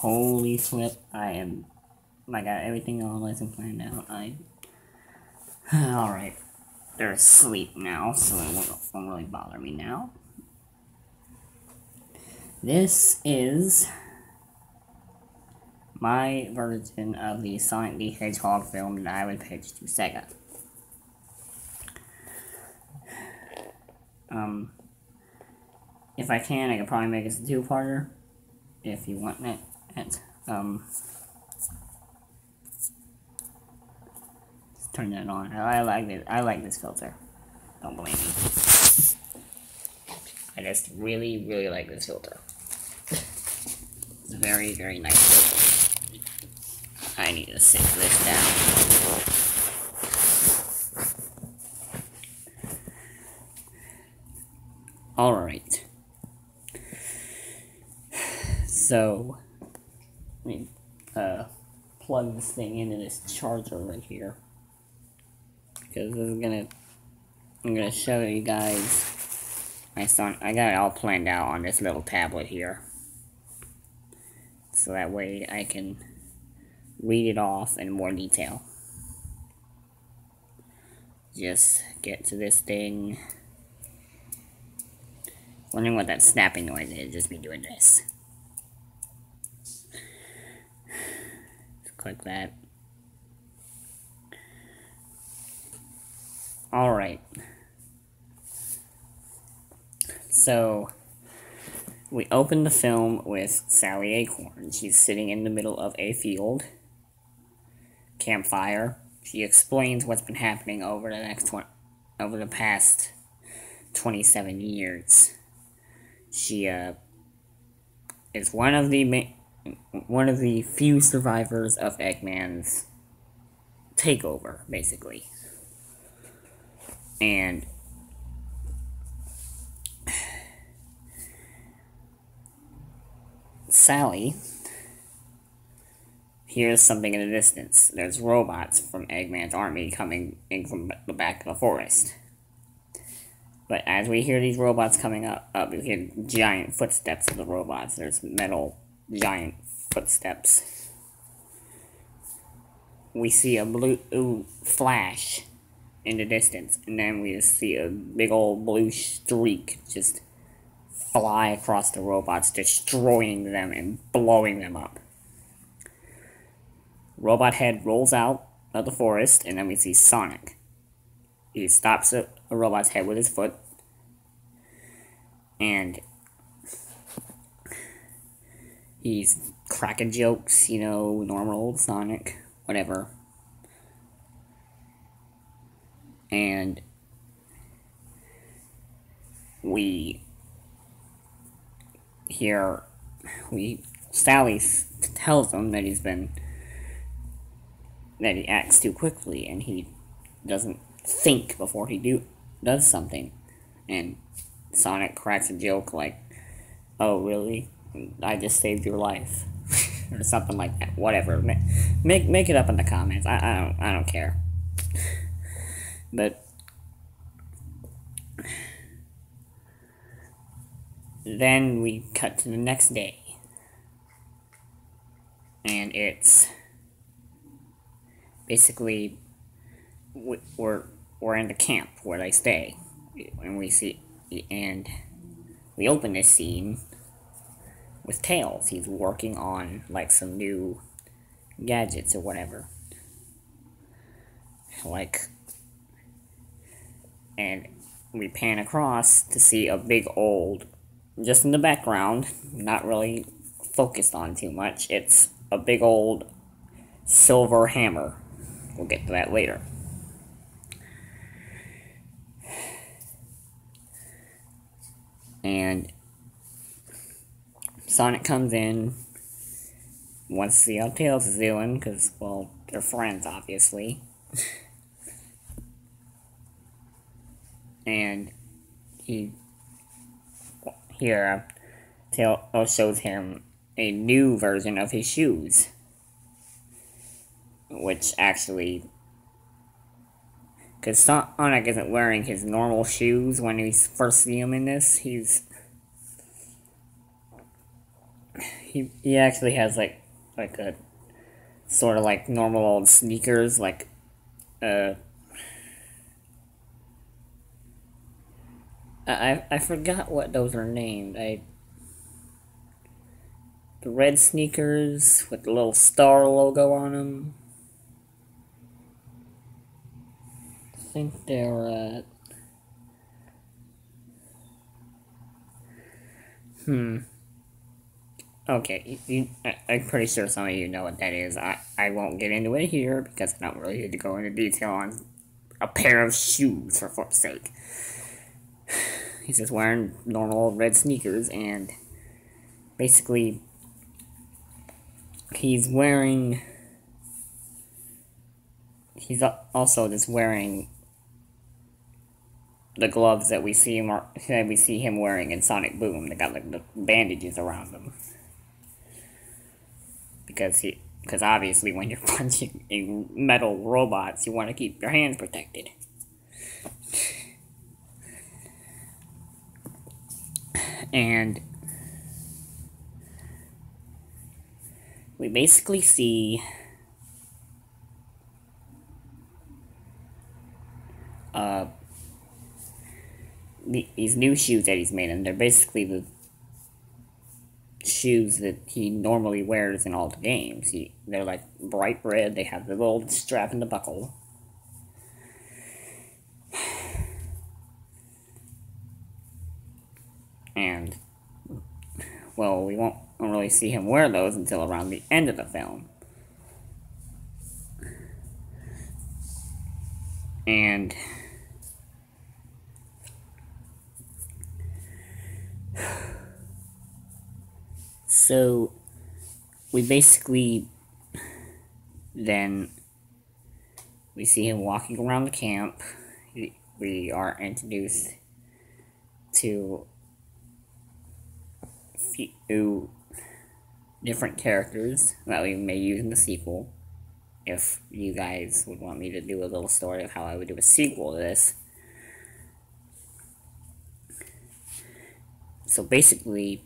Holy flip, I got everything all nice and planned out. Alright. They're asleep now, so it won't really bother me now. This is my version of the Sonic the Hedgehog film that I would pitch to Sega. If I can, I could probably make it a two-parter, if you want it. Let's turn that on. I like it. I like this filter. Don't blame me. I just really, really like this filter. It's a very, very nice filter. I need to sit this down. Alright. So, let me plug this thing into this charger right here. Because this is I'm gonna show you guys I got it all planned out on this little tablet here. So that way I can read it off in more detail. Just get to this thing. Wondering what that snapping noise is, just me doing this. Just click that. Alright. So, we open the film with Sally Acorn. She's sitting in the middle of a field. Campfire. She explains what's been happening over the past 27 years. She is one of the few survivors of Eggman's takeover, basically. And Sally hears something in the distance. There's robots from Eggman's army coming in from the back of the forest. But as we hear these robots coming up, we hear giant footsteps of the robots. There's metal giant footsteps. We see a blue flash in the distance, and then we just see a big old blue streak just fly across the robots, destroying them and blowing them up. Robot head rolls out of the forest, and then we see Sonic. He stops a robot's head with his foot, and he's cracking jokes, you know, normal old Sonic, whatever. And Sally tells him that he acts too quickly, and he doesn't think before he does something. And Sonic cracks a joke like, "Oh, really? I just saved your life," or something like that. Whatever. Make it up in the comments. I don't care. But then we cut to the next day, and it's basically we're in the camp where they stay, and we open this scene with Tails. He's working on like some new gadgets or whatever, and we pan across to see a big old, just in the background, not really focused on too much, it's a big old silver hammer. We'll get to that later. And Sonic comes in, wants to see how Tails is doing, because, well, they're friends, obviously. And Tails shows him a new version of his shoes, which actually, because Sonic isn't wearing his normal shoes when we first see him in this. He he actually has like a sort of like normal old sneakers, like uh I forgot what those are named. The red sneakers with the little star logo on them. I think they're okay. I'm pretty sure some of you know what that is. I won't get into it here because I don't really need to go into detail on a pair of shoes for fuck's sake. He's just wearing normal red sneakers, and basically he's also just wearing the gloves that we see him wearing in Sonic Boom. They got like the bandages around them because obviously when you're punching metal robots, you want to keep your hands protected. And we basically see these new shoes that he's made, and they're basically the shoes that he normally wears in all the games. They're like bright red. They have the little strap and the buckle. And, well, we won't really see him wear those until around the end of the film. And so we basically then we see him walking around the camp. We are introduced to few different characters that we may use in the sequel. If you guys would want me to do a little story of how I would do a sequel to this. So basically,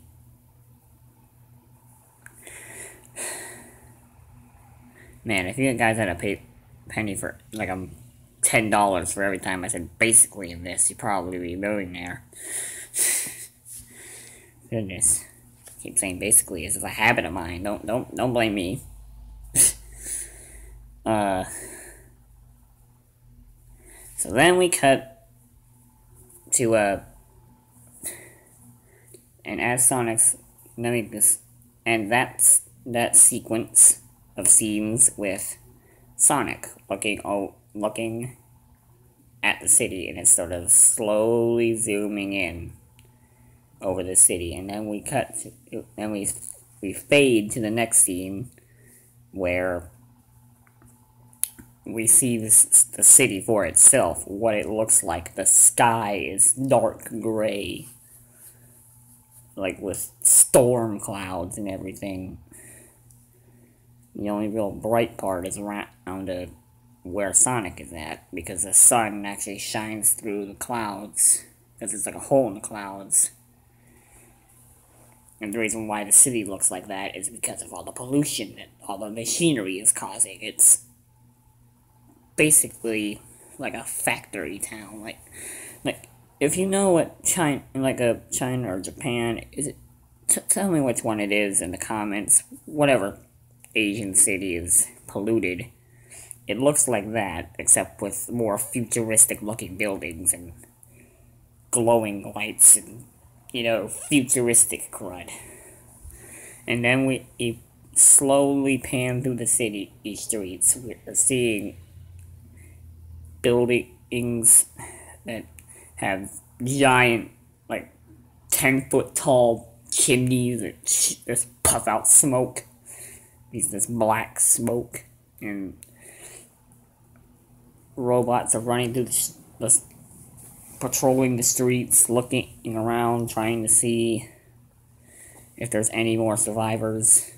man, if you guys had to pay penny for like $10 for every time I said basically in this, you'd probably be a millionaire. Goodness. I keep saying basically, it's a habit of mine. Don't blame me. So then we cut to and as Sonic's and that sequence of scenes with Sonic looking at the city, and it's sort of slowly zooming in over the city, and then we we fade to the next scene where we see the city for itself, what it looks like. The sky is dark gray, like with storm clouds and everything. The only real bright part is around where Sonic is at, because the sun actually shines through the clouds, because it's like a hole in the clouds. And the reason why the city looks like that is because of all the pollution that all the machinery is causing. It's basically like a factory town. Like if you know what China or Japan is, it tell me which one it is in the comments. Whatever Asian city is polluted, it looks like that, except with more futuristic looking buildings and glowing lights and futuristic crud. And then we slowly pan through the city streets. We're seeing buildings that have giant, like 10-foot tall chimneys that just puff out smoke. This black smoke, and robots are running through patrolling the streets, looking around, trying to see if there's any more survivors.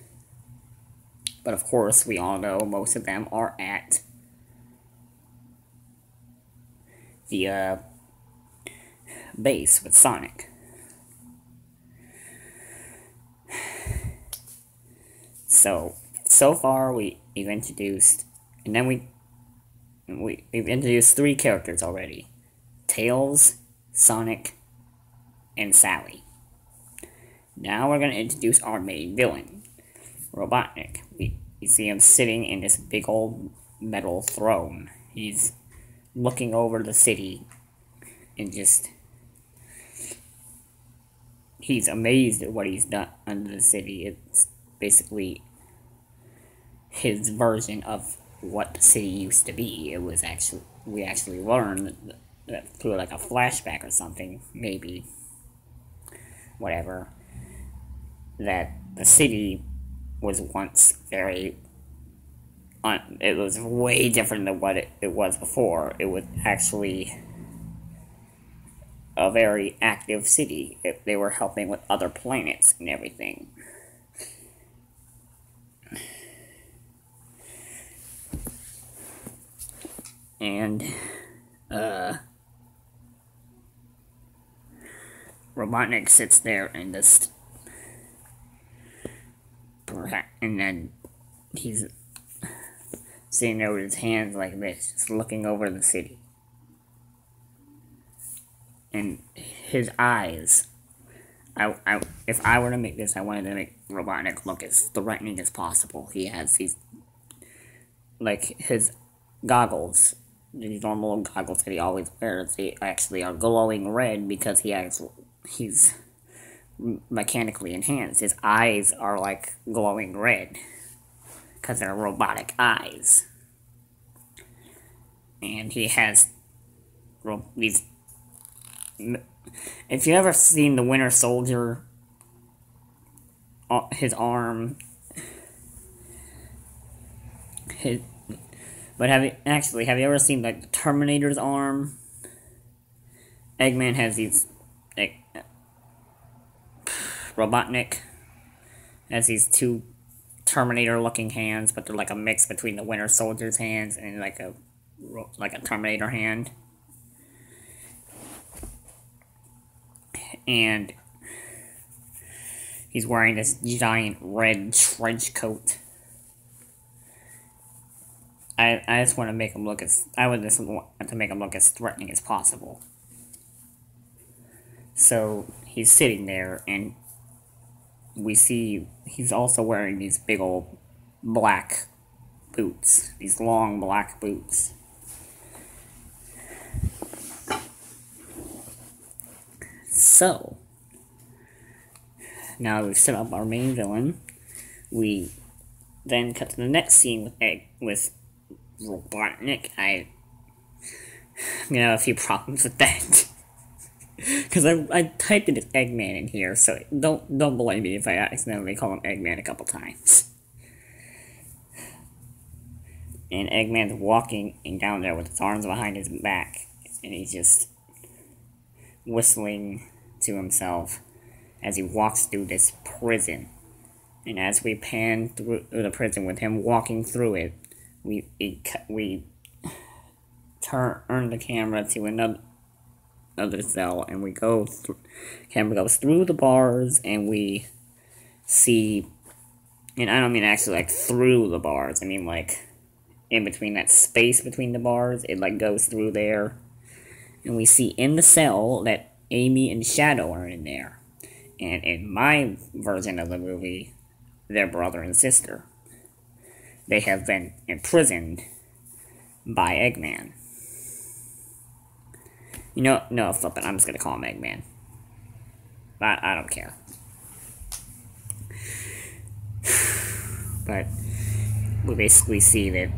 But of course, we all know most of them are at the base with Sonic. So far we've introduced, and then we've introduced 3 characters already: Tails, Sonic, and Sally. Now we're going to introduce our main villain, Robotnik. We see him sitting in this big old metal throne. He's looking over the city and he's amazed at what he's done under the city. It's basically his version of what the city used to be. We actually learned that through like a flashback or something, maybe, whatever, that the city was once it was way different than what it was before. It was actually a very active city. They were helping with other planets and everything. And, Robotnik sits there and then he's sitting there with his hands like this, just looking over the city. And his eyes, if I were to make this, I wanted to make Robotnik look as threatening as possible. He has these, like, his goggles, these normal goggles that he always wears, they actually are glowing red because he's mechanically enhanced. His eyes are like glowing red because they're robotic eyes. And he has these. If you ever seen the Winter Soldier, his arm, have you ever seen like the Terminator's arm? Eggman has these, like, Robotnik has these 2 Terminator-looking hands, but they're like a mix between the Winter Soldier's hands and like a Terminator hand. And he's wearing this giant red trench coat. I just want to make him look as threatening as possible. So he's sitting there, and we see he's also wearing these big old black boots, these long black boots. So, now we've set up our main villain. We then cut to the next scene with Robotnik. I'm gonna have a few problems with that. Because I typed in Eggman in here, so don't blame me if I accidentally call him Eggman a couple times. And Eggman's walking down there with his arms behind his back, and he's just whistling to himself as he walks through this prison. And as we pan through the prison with him walking through it, we turn the camera to another cell, and camera goes through the bars, and we see, and I don't mean actually like through the bars, I mean like in between that space between the bars, it like goes through there, and we see in the cell that Amy and Shadow are in there, and in my version of the movie, they're brother and sister. They have been imprisoned by Eggman. No, flip it. I'm just gonna call him Eggman. I don't care. But we basically see that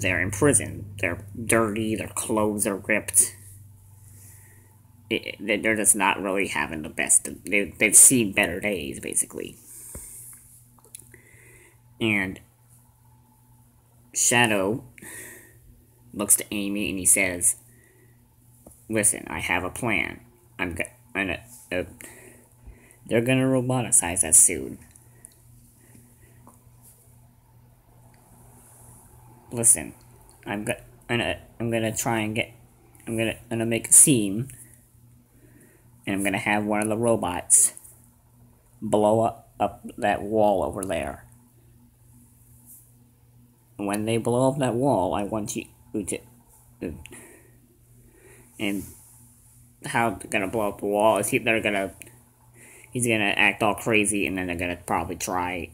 they're in prison. They're dirty. Their clothes are ripped. They're just not really having the best. They've seen better days, basically. And Shadow looks to Amy and he says, "Listen, I have a plan. They're gonna roboticize us soon. Listen, I'm gonna make a scene, and I'm gonna have one of the robots blow up that wall over there, when they blow up that wall, I want you to, and how they're gonna blow up the wall is he's gonna act all crazy, and then they're gonna probably try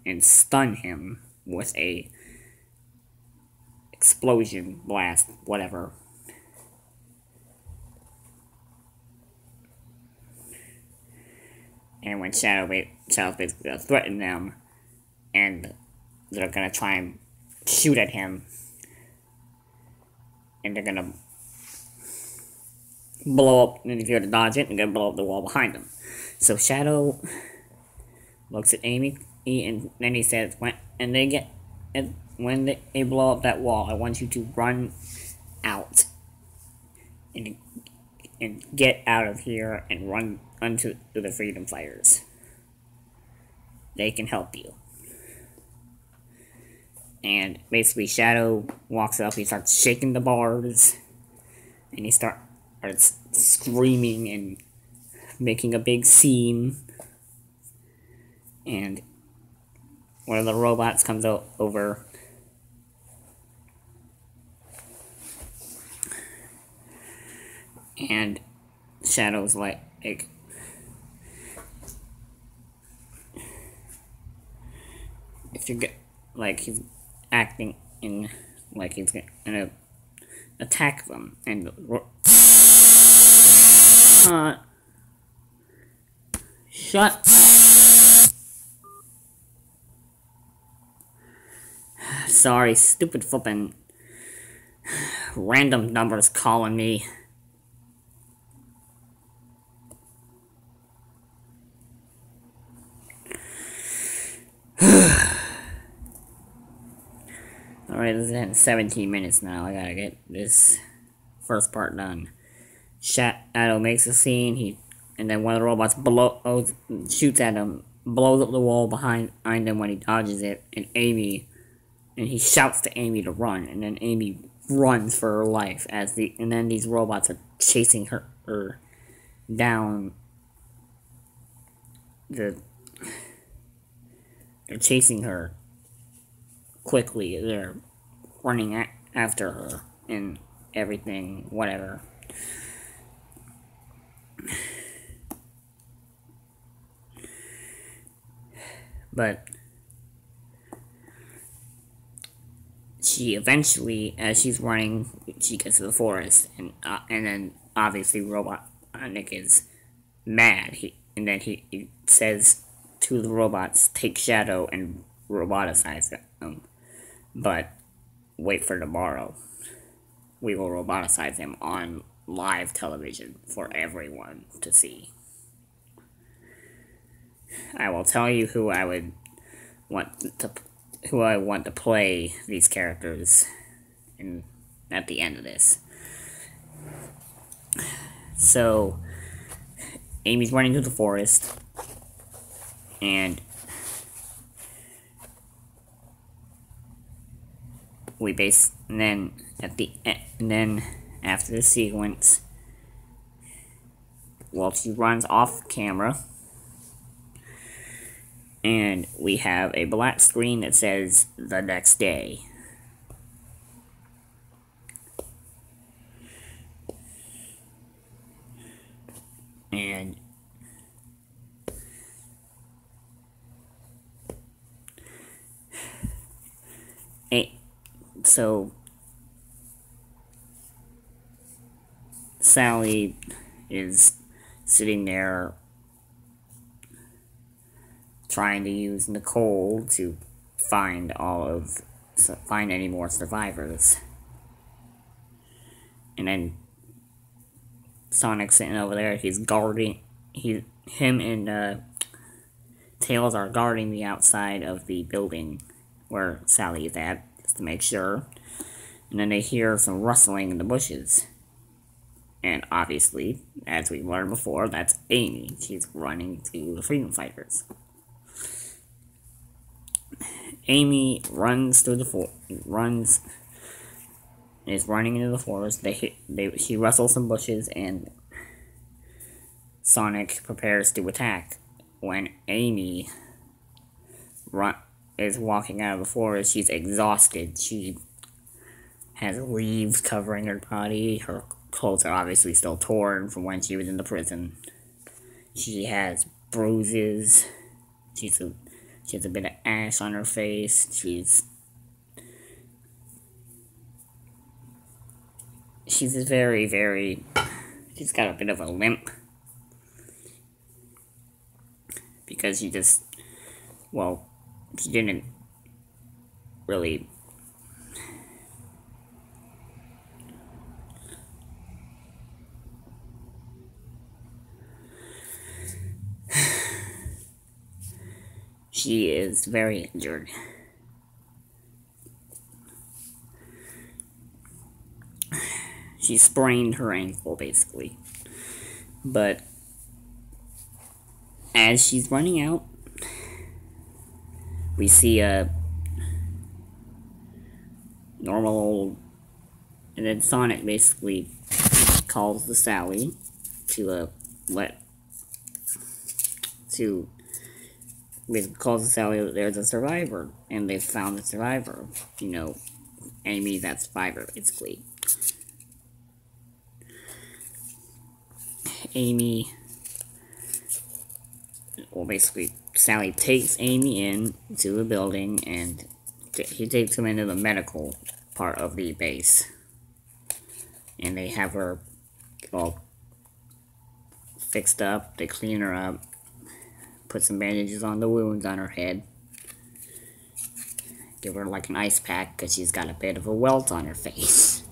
and stun him with a explosion blast, whatever. And when Shadow's basically gonna threaten them, and they're gonna try and shoot at him, and they're gonna blow up, and if you're to dodge it, they're gonna blow up the wall behind them. So Shadow looks at Amy, and then he says, when they blow up that wall, I want you to run out and get out of here and run onto the freedom fighters. They can help you. And basically Shadow walks up, he starts shaking the bars, and he starts screaming and making a big scene. And one of the robots comes over. And Shadow's like if you get he's acting in like he's gonna attack them, and shut. Sorry, stupid flippin' random numbers calling me. Alright, this is at 17 minutes now. I gotta get this first part done. Shadow makes a scene, and then one of the robots shoots at him, blows up the wall behind him when he dodges it, and he shouts to Amy to run, and then Amy runs for her life and then these robots are chasing her down they're chasing her quickly. They're running after her and everything, whatever. But she eventually, as she's running, she gets to the forest, and then obviously Robotnik is mad. And then he says to the robots, "Take Shadow and roboticize them, but wait for tomorrow. We will roboticize him on live television for everyone to see. I will tell you who I want to play these characters at the end of this." So Amy's running through the forest, and and then after the sequence, well, she runs off camera, and we have a black screen that says "the next day." And so Sally is sitting there trying to use Nicole to find any more survivors. And then Sonic's sitting over there, he's guarding, him and Tails are guarding the outside of the building where Sally is at, just to make sure. And then they hear some rustling in the bushes. And obviously, as we learned before, that's Amy. She's running to the freedom fighters. Amy runs through the is running into the forest. She rustles some bushes, and Sonic prepares to attack when Amy is walking out of the forest. She's exhausted. She has leaves covering her body. Her clothes are obviously still torn from when she was in the prison. She has bruises. She has a bit of ash on her face. She's very. She's got a bit of a limp because she didn't really. She is very injured. She sprained her ankle, basically. But as she's running out, we see a normal old. And then Sonic basically calls the Sally to calls the Sally that there's a survivor, and they've found the survivor. You know, Amy, that survivor, basically. Amy, basically, Sally takes Amy in to the building, and he takes her into the medical part of the base. And they have her all fixed up, they clean her up, put some bandages on the wounds on her head, give her like an ice pack because she's got a bit of a welt on her face.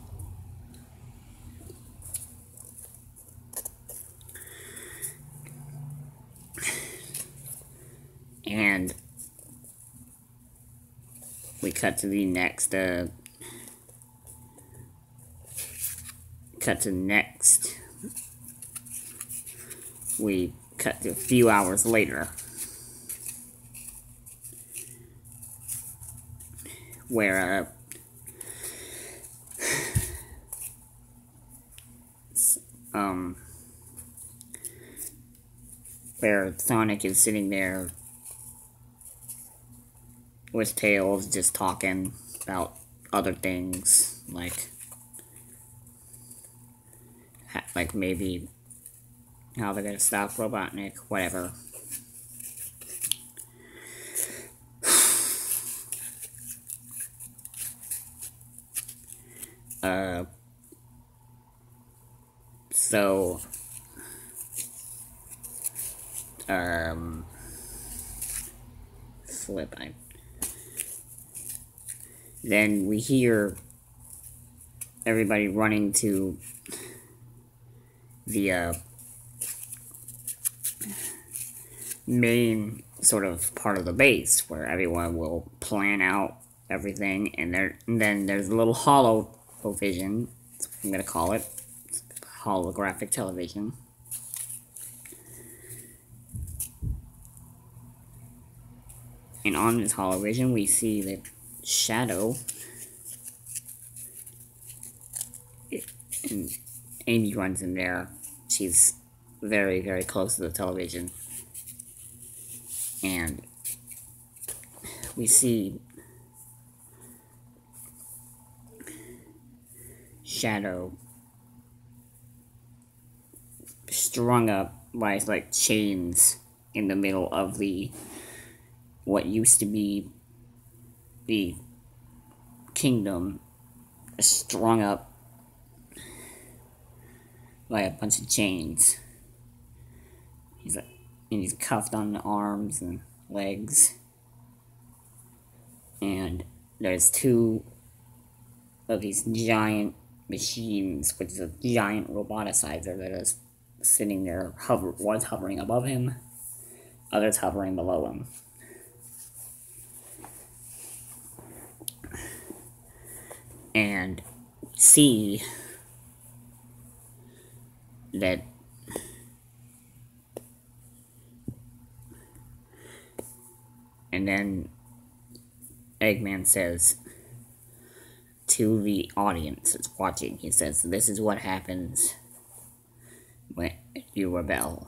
And we cut to the next, we cut to a few hours later, where Sonic is sitting there with Tails, just talking about other things, like maybe how they're gonna stop Robotnik, whatever. So then we hear everybody running to the main sort of part of the base where everyone will plan out everything, and then there's a little holo-vision, I'm gonna call it, holographic television. And on this holovision, we see that Shadow and Amy runs in there. She's very close to the television. And we see Shadow strung up by like chains in the middle of what used to be the kingdom, strung up by a bunch of chains. He's cuffed on the arms and legs. And there's two of these giant machines, which is a giant roboticizer that is sitting there, was hovering above him, others hovering below him. And see that and then Eggman says to the audience that's watching, he says, "This is what happens when you rebel.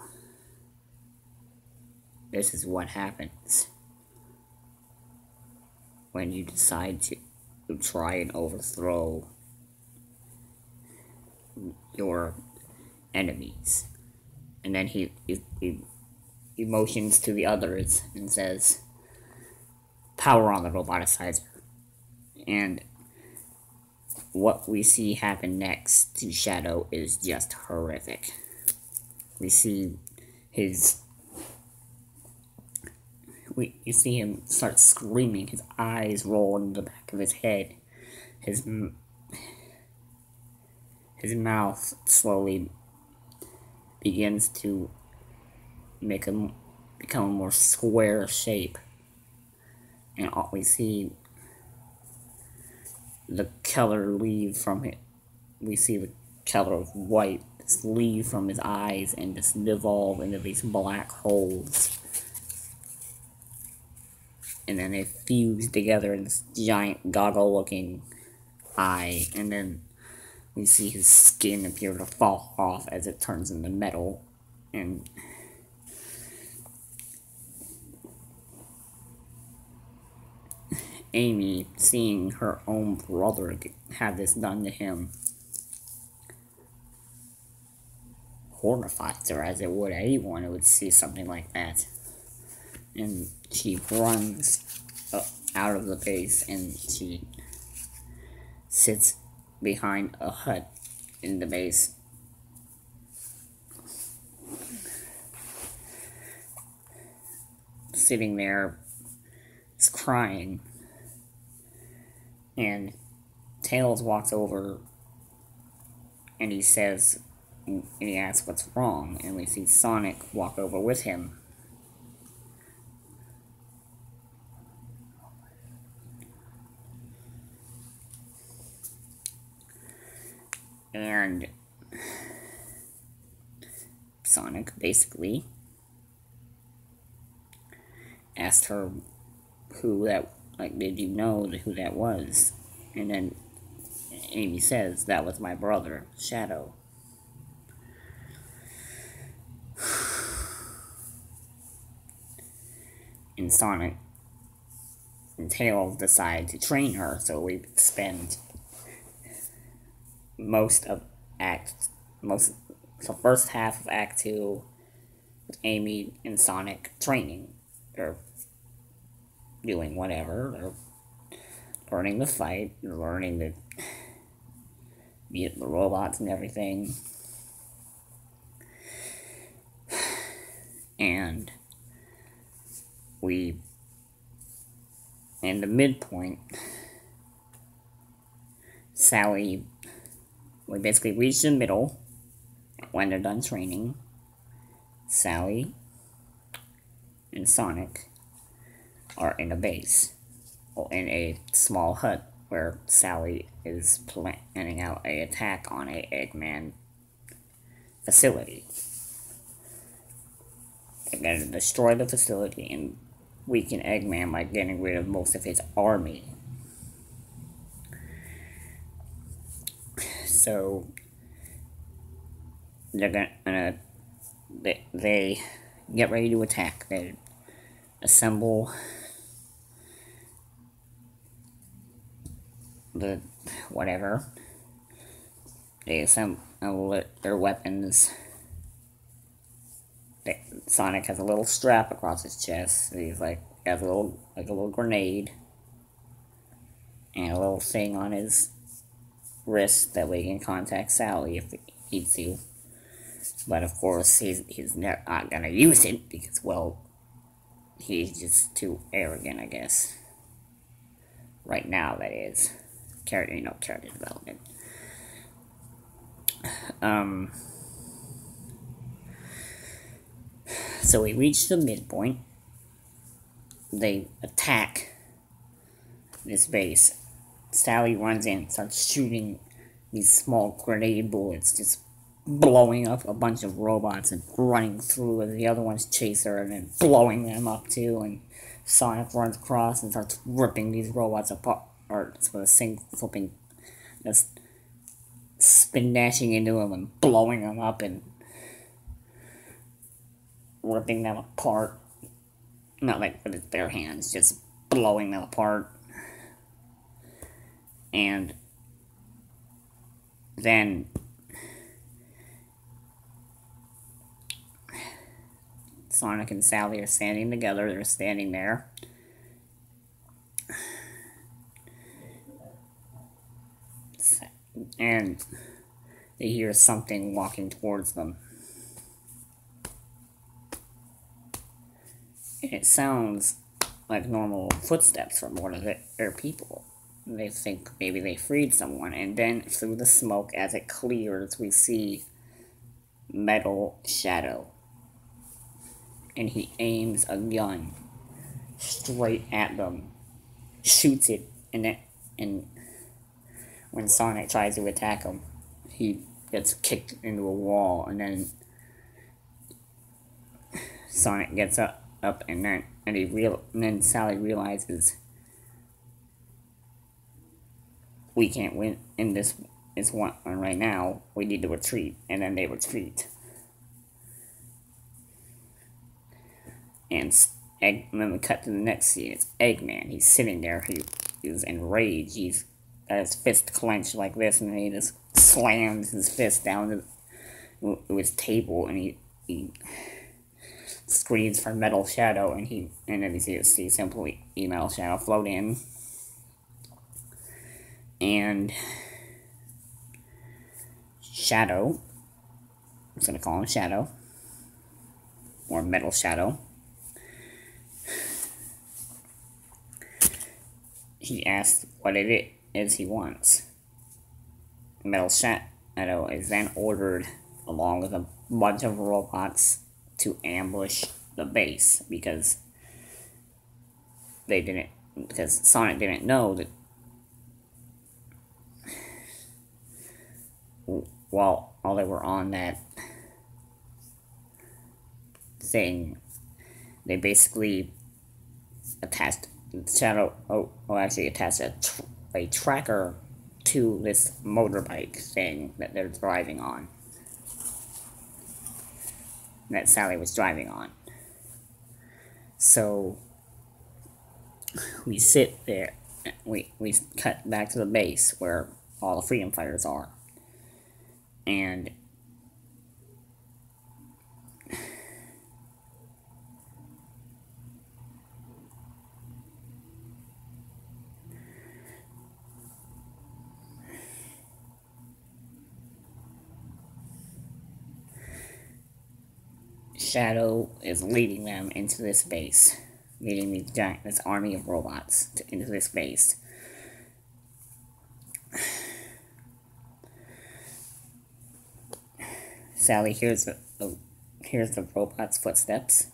This is what happens when you decide to try and overthrow your enemies. And then he motions to the others and says, "Power on the roboticizer." And what we see happen next to Shadow is just horrific. We see you see him start screaming, his eyes roll into the back of his head, his mouth slowly begins to become a more square shape, and we see the color leave from it. We see the color of white just leave from his eyes and just devolve into these black holes. And then they fuse together in this giant goggle-looking eye. And then we see his skin appear to fall off as it turns into metal. And Amy, seeing her own brother have this done to him, horrifies her, as it would anyone who would see something like that. And she runs out of the base, and she sits behind a hut in the base. Sitting there, is crying. And Tails walks over, and he says, and he asks what's wrong, and we see Sonic walk over with him. And Sonic basically asked her did you know who that was? And then Amy says, "That was my brother, Shadow." And Sonic and Tails decide to train her, so we spend the first half of Act 2 with Amy and Sonic training. They're doing whatever. They're learning to fight. They're learning to beat the robots and everything. And in the midpoint, we basically reach the middle when they're done training. Sally and Sonic are in a base, or in a small hut, where Sally is planning out an attack on a Eggman facility. They're going to destroy the facility and weaken Eggman by getting rid of most of his army. So they get ready to attack. They assemble they assemble their weapons. Sonic has a little strap across his chest. He has a little grenade and a little thing on his wrist that way he can contact Sally if he needs to. But of course, he's not gonna use it because, well, he's just too arrogant, I guess. Right now, that is. Character development. So we reach the midpoint. They attack this base. Sally runs in and starts shooting these small grenade bullets, just blowing up a bunch of robots and running through, and the other ones chase her and then blowing them up too. And Sonic runs across and starts ripping these robots apart, or with a single flipping, just spin dashing into them and blowing them up and ripping them apart. Not like with his bare hands, just blowing them apart. And then Sonic and Sally are standing together. They're standing there. And they hear something walking towards them. And it sounds like normal footsteps from one of their people. They think maybe they freed someone. And then through the smoke, as it clears, we see Metal Shadow. And he aims a gun straight at them, shoots it, and when Sonic tries to attack him, he gets kicked into a wall, and then Sonic gets up and then Sally realizes we can't win in this one right now. We need to retreat, and then they retreat. And then we cut to the next scene. It's Eggman. He's sitting there. He's enraged. He's got his fist clenched like this, and then he just slams his fist down to his table, and he screams for Metal Shadow, and then you see simply Metal Shadow float in, and Shadow. I'm just gonna call him Shadow, or Metal Shadow. He asks what it is he wants. Metal Shadow is then ordered, along with a bunch of robots, to ambush the base because Sonic didn't know that while they were on that thing, they basically attached attached a tracker to this motorbike thing that they're driving on. That Sally was driving on. So we sit there. We cut back to the base where all the freedom fighters are, and Shadow is leading them into this base, leading this army of robots into this base. Sally hears the robot's footsteps,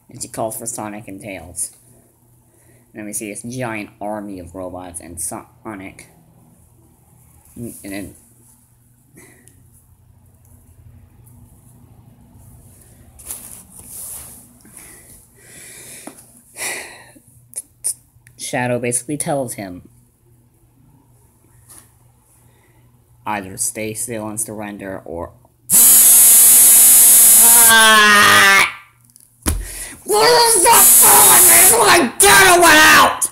and she calls for Sonic and Tails. And then we see this giant army of robots and Sonic, and then Shadow basically tells him either stay still and surrender, or what is that? My data went out!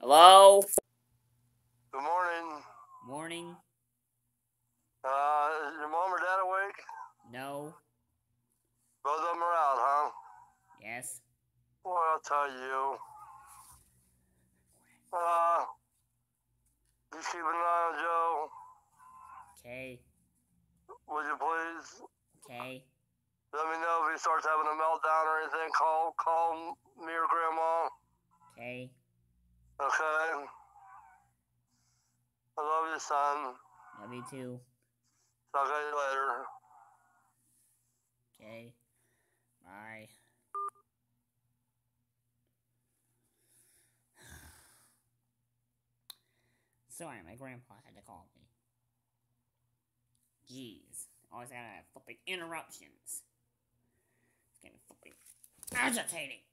Hello? Good morning. Morning? Is your mom or dad awake? No. Both of them are out, huh? Yes. Well, I'll tell you. You keep an eye on Joe. Okay. Would you please? Okay. Let me know if he starts having a meltdown or anything. Call me or Grandma. Okay. Okay. I love you, son. Love you too. Talk to you later. Okay. Bye. Sorry, my grandpa had to call me. Jeez. Always gotta have flipping interruptions. It's getting flipping agitating.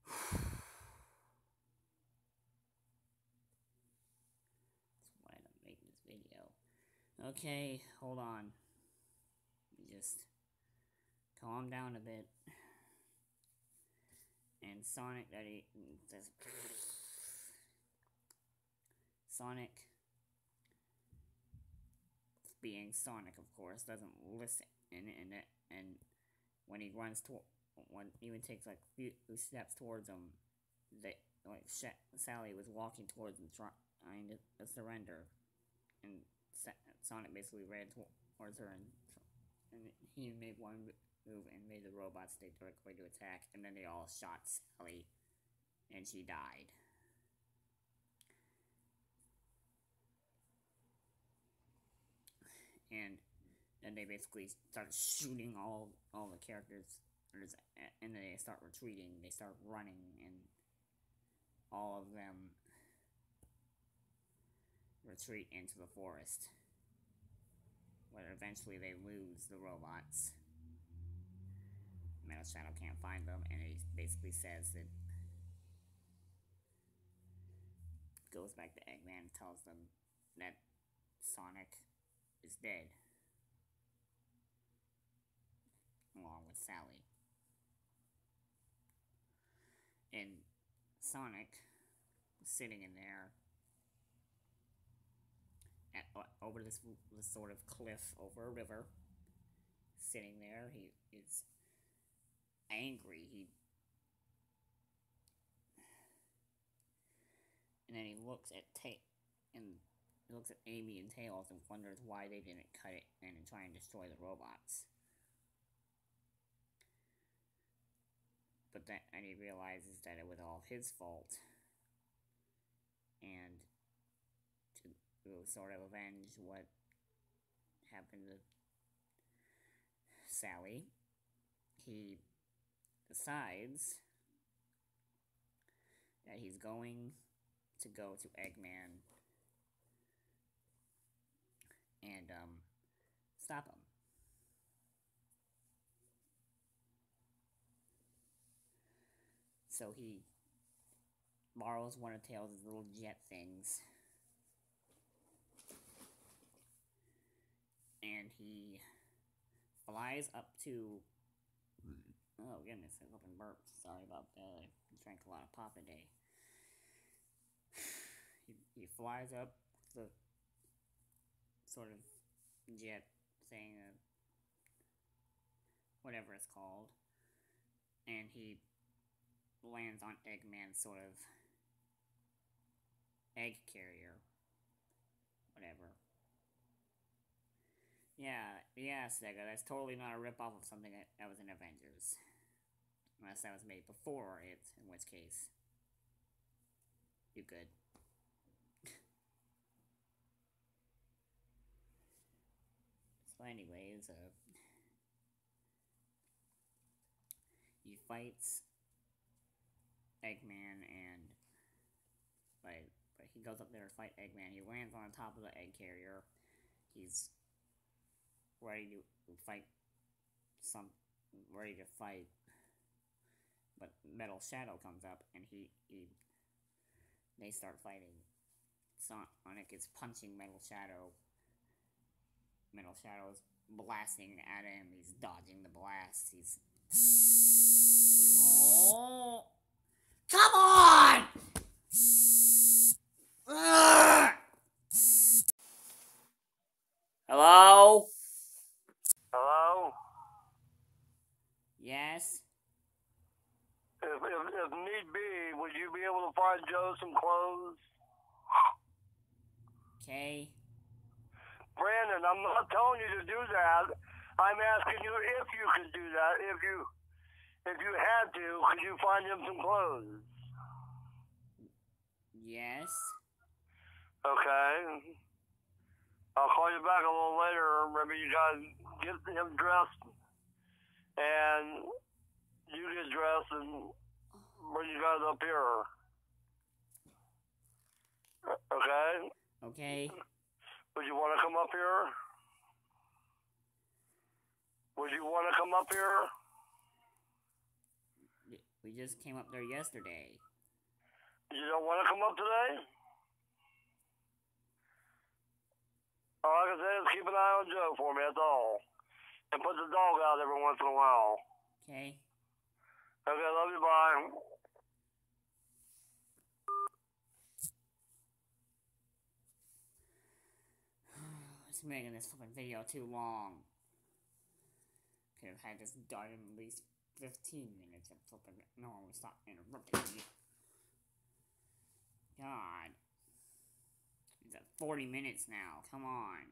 That's why I'm making this video. Okay, hold on. Let me just calm down a bit. And Sonic, Sonic, being Sonic, of course, doesn't listen, and when he runs when even takes like few steps towards him, Sally was walking towards him, trying to surrender, and Sonic basically ran towards her, and he made one move and made the robots take direct way to attack, and then they all shot Sally, and she died. And then they basically start shooting all the characters, and then they start retreating, they start running, and all of them retreat into the forest, where eventually they lose the robots. Metal Shadow can't find them, and he basically says that, goes back to Eggman and tells them that Sonic is dead, along with Sally. And Sonic was sitting in there over this sort of cliff over a river, sitting there. He is angry. And then he looks at Amy and Tails and wonders why they didn't cut it and try and destroy the robots. But then he realizes that it was all his fault, and to sort of avenge what happened to Sally, he decides that he's going to go to Eggman and stop him. So he borrows one of Tails' little jet things, and he flies up to, oh goodness, I opened burps, sorry about that, I drank a lot of pop today. He flies up the sort of jet thing, whatever it's called, and he lands on Eggman's sort of egg carrier, whatever. Yeah, Sega, that's totally not a ripoff of something that was in Avengers. Unless that was made before it, in which case, you could. So anyways, he fights Eggman, and but he goes up there to fight Eggman. He lands on top of the egg carrier. He's ready to fight but Metal Shadow comes up, and they start fighting. Sonic is punching Metal Shadow. Metal Shadow's blasting at him. He's dodging the blasts. He's... Oh... Come on! Hello? Hello? Yes? If need be, would you be able to find Joe some clothes? Okay. Brandon, I'm not telling you to do that. I'm asking you if you could do that. If you had to, could you find him some clothes? Yes. Okay. I'll call you back a little later. Remember, you guys get him dressed, and you get dressed and bring you guys up here. Okay? Okay. Would you want to come up here? Would you want to come up here? We just came up there yesterday. You don't want to come up today? All I can say is keep an eye on Joe for me, that's all. And put the dog out every once in a while. Okay. Okay, love you, bye. It's making this fucking video too long. Could have had this done in at least 15 minutes and flipping. No one would stop interrupting me. God. It's at 40 minutes now. Come on.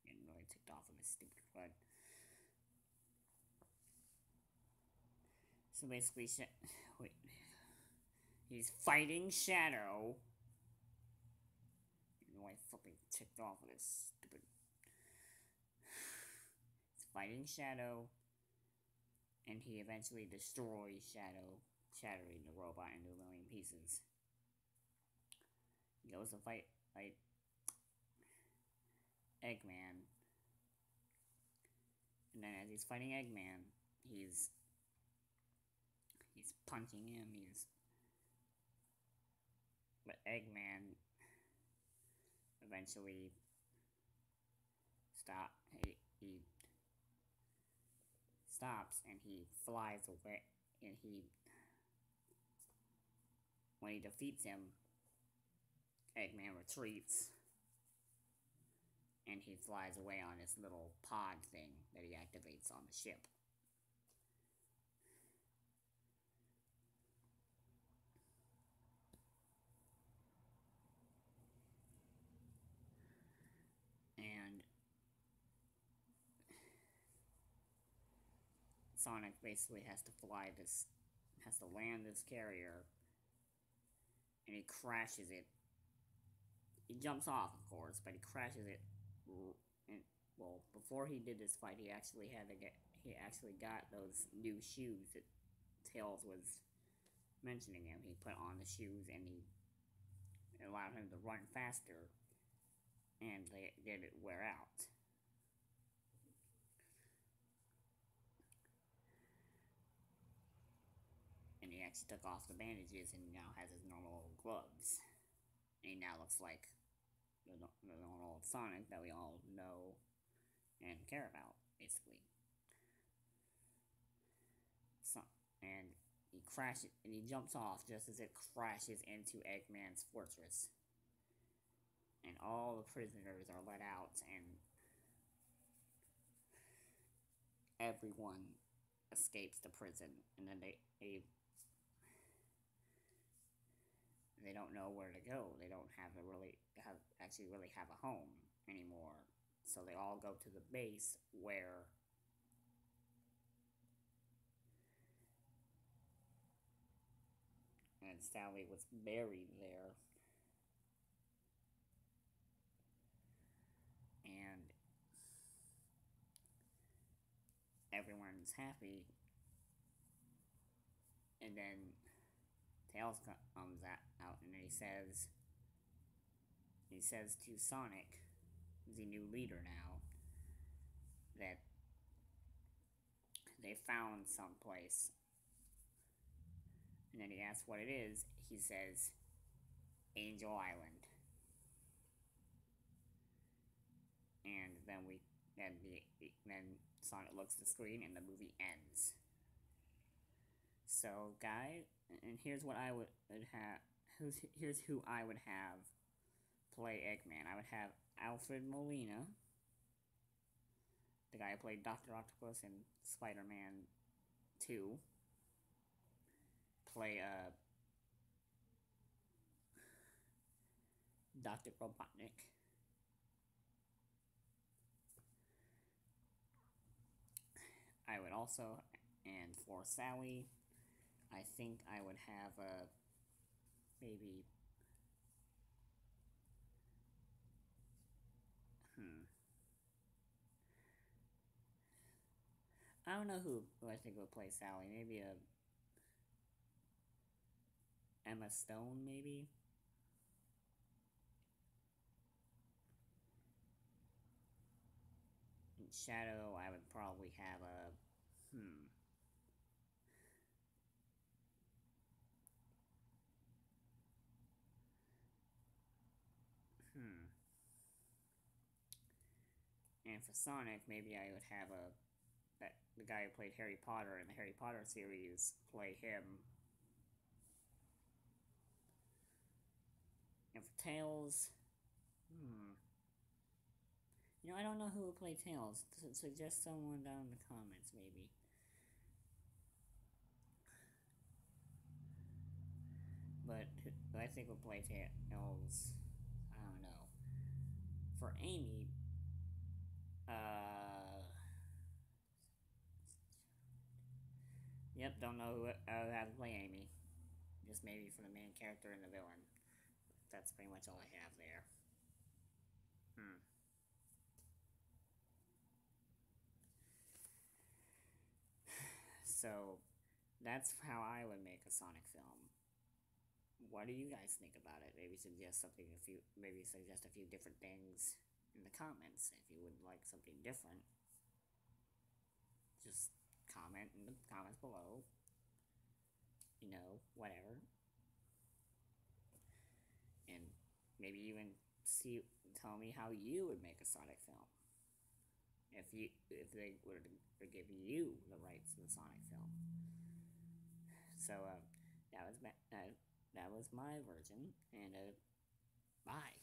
Getting really ticked off of this stupid crud. So basically, wait. He's fighting Shadow. You know, I fucking ticked off of this stupid. He's fighting Shadow, and he eventually destroys Shadow, shattering the robot into a million pieces. He goes to fight Eggman, and then as he's fighting Eggman, he's punching him. But Eggman eventually he stops and he flies away, and when he defeats him, Eggman retreats and he flies away on this little pod thing that he activates on the ship. And Sonic basically has to land this carrier, and he crashes it. He jumps off, of course, but he crashes it. And well, before he did this fight, he actually got those new shoes that Tails was mentioning him. He put on the shoes, and it allowed him to run faster, and they did it wear out. And he actually took off the bandages and now has his normal gloves. And he now looks like the normal Sonic that we all know and care about, basically. And he jumps off just as it crashes into Eggman's fortress. And all the prisoners are let out, and everyone escapes the prison. And then they don't know where to go. They don't really have a home anymore. So they all go to the base where and Sally was buried there. And everyone's happy. And then Tails comes out and he says to Sonic, the new leader now, that they found someplace. And then he asks what it is. He says, Angel Island. And then Sonic looks at the screen and the movie ends. So, guys, and here's what I would have. Here's who I would have play Eggman. I would have Alfred Molina, the guy who played Dr. Octopus in Spider-Man 2. Play Dr. Robotnik. I would also, and for Sally, I think I would have maybe. I don't know who I think would play Sally. Maybe Emma Stone, maybe. Shadow, I would probably have a And for Sonic, maybe I would have the guy who played Harry Potter in the Harry Potter series play him. And for Tails, I don't know who would play Tails. Suggest someone down in the comments, maybe. But who I think would play Tails, I don't know. For Amy, yep, don't know who how to play Amy. Just maybe for the main character and the villain. That's pretty much all I have there. So, that's how I would make a Sonic film. What do you guys think about it? Maybe suggest a few different things in the comments if you would like something different. Just comment in the comments below. Whatever. And maybe even tell me how you would make a Sonic film. If they were to give you the rights to the Sonic film. So that was my version, and bye.